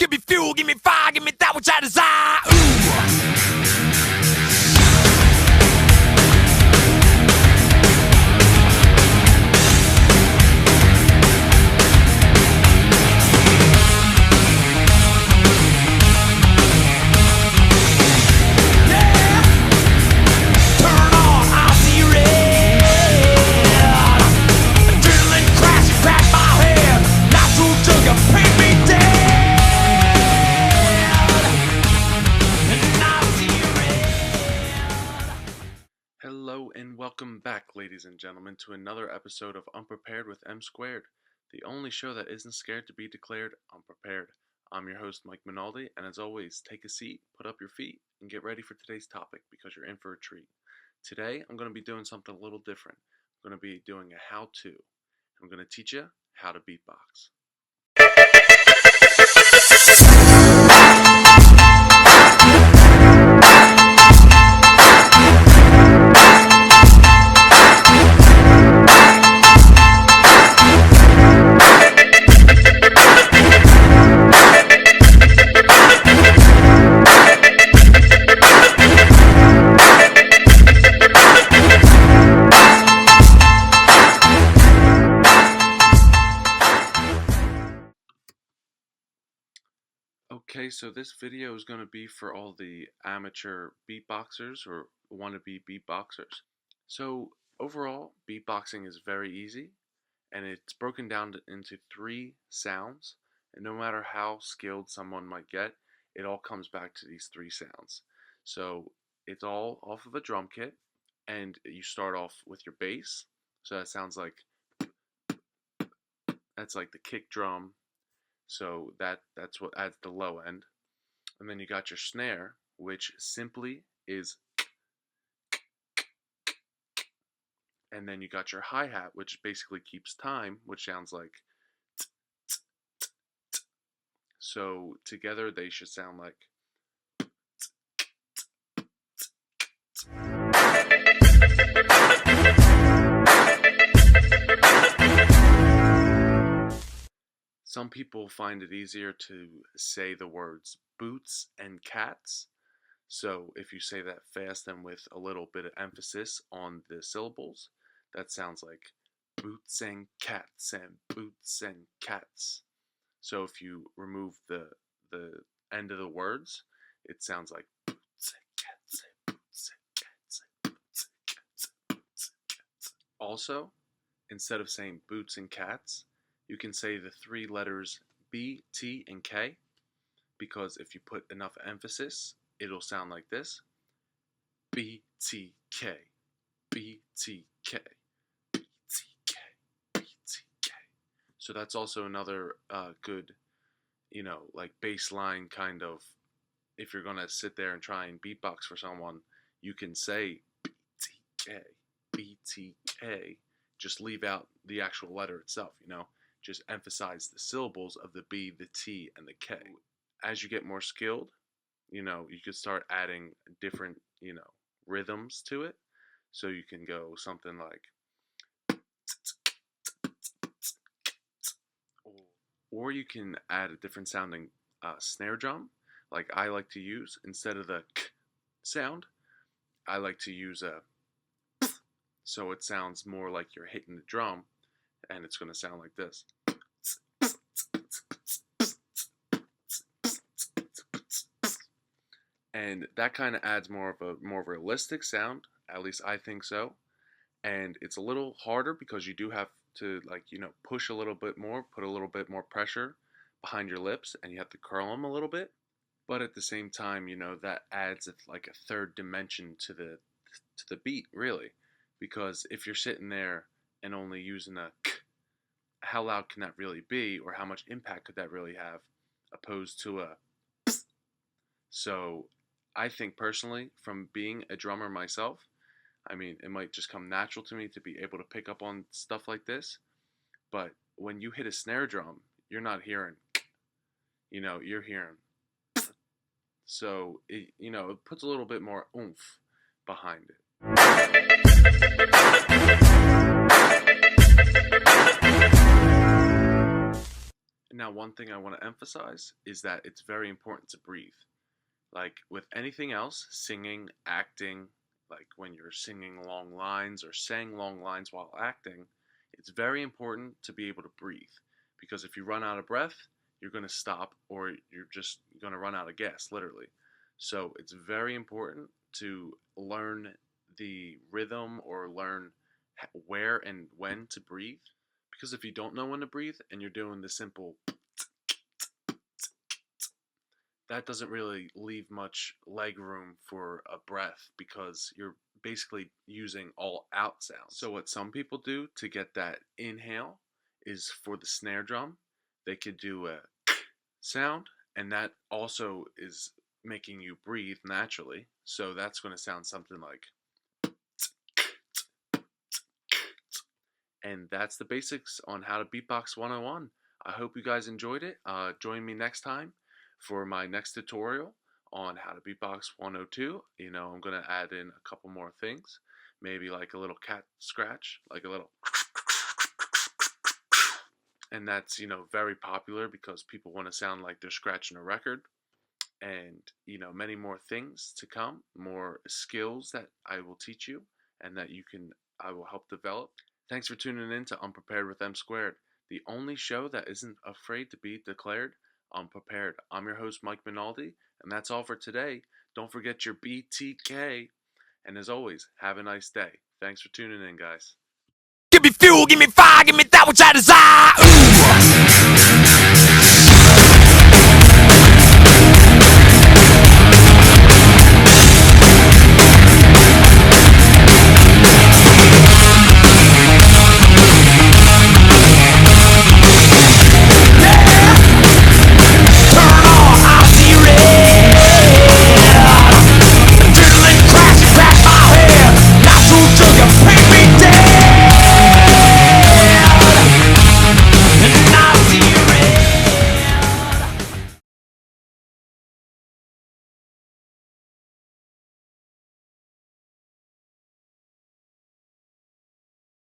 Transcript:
give me fuel, give me fire, give me that which I desire. Ooh. Hello and welcome back, ladies and gentlemen, to another episode of Unprepared with M Squared, the only show that isn't scared to be declared unprepared. I'm your host, Mike Minaldi, and as always, take a seat, put up your feet, and get ready for today's topic because you're in for a treat. Today, I'm going to be doing something a little different. I'm going to be doing a how-to. I'm going to teach you how to beatbox. Okay, so this video is going to be for all the amateur beatboxers or wannabe beatboxers. So overall, beatboxing is very easy, and it's broken down into 3 sounds, and no matter how skilled someone might get, it all comes back to these 3 sounds. So it's all off of a drum kit, and you start off with your bass, so that sounds like, that's like the kick drum. So that's what adds the low end. And then you got your snare, which simply is, and then you got your hi-hat, which basically keeps time, which sounds like, so together they should sound like. Some people find it easier to say the words boots and cats. So if you say that fast and with a little bit of emphasis on the syllables, that sounds like boots and cats and boots and cats. So if you remove the end of the words, it sounds like boots and cats and boots and cats and boots and cats and boots and cats. Also, instead of saying boots and cats, you can say the 3 letters B, T, and K, because if you put enough emphasis, it'll sound like this. B, T, K, B, T, K, B, T, K, B, T, K. So that's also another good, like baseline kind of, if you're going to sit there and try and beatbox for someone, you can say B, T, K, B, T, K. Just leave out the actual letter itself, Just emphasize the syllables of the B, the T, and the K. As you get more skilled, you could start adding different, rhythms to it. So you can go something like, or you can add a different sounding snare drum, like I like to use. Instead of the k sound, I like to use a, so it sounds more like you're hitting the drum. And it's going to sound like this. And that kind of adds more of a more realistic sound, at least I think so. And it's a little harder because you do have to push a little bit more, put a little bit more pressure behind your lips, and you have to curl them a little bit. But at the same time, that adds like a 3rd dimension to the beat, really, because if you're sitting there and only using a k, how loud can that really be, or how much impact could that really have, opposed to a ps? So I think personally, from being a drummer myself, it might just come natural to me to be able to pick up on stuff like this, but when you hit a snare drum, you're not hearing k, you're hearing ps. So it puts a little bit more oomph behind it. Now, one thing I want to emphasize is that it's very important to breathe. Like with anything else, singing, acting, like when you're singing long lines or saying long lines while acting, it's very important to be able to breathe. Because if you run out of breath, you're going to stop or you're just going to run out of gas, literally. So it's very important to learn the rhythm or learn where and when to breathe. Because if you don't know when to breathe and you're doing the simple, that doesn't really leave much leg room for a breath because you're basically using all out sounds. So what some people do to get that inhale is for the snare drum, they could do a sound, and that also is making you breathe naturally. So that's going to sound something like, and that's the basics on how to beatbox 101. I hope you guys enjoyed it. Join me next time for my next tutorial on how to beatbox 102. You know, I'm going to add in a couple more things. Maybe like a little cat scratch, like a little. And that's, very popular because people want to sound like they're scratching a record. And, many more things to come, more skills that I will teach you and that I will help develop. Thanks for tuning in to Unprepared with M Squared, the only show that isn't afraid to be declared unprepared. I'm your host, Mike Minaldi, and that's all for today. Don't forget your BTK. And as always, have a nice day. Thanks for tuning in, guys. Give me fuel, give me fire, give me that which I desire.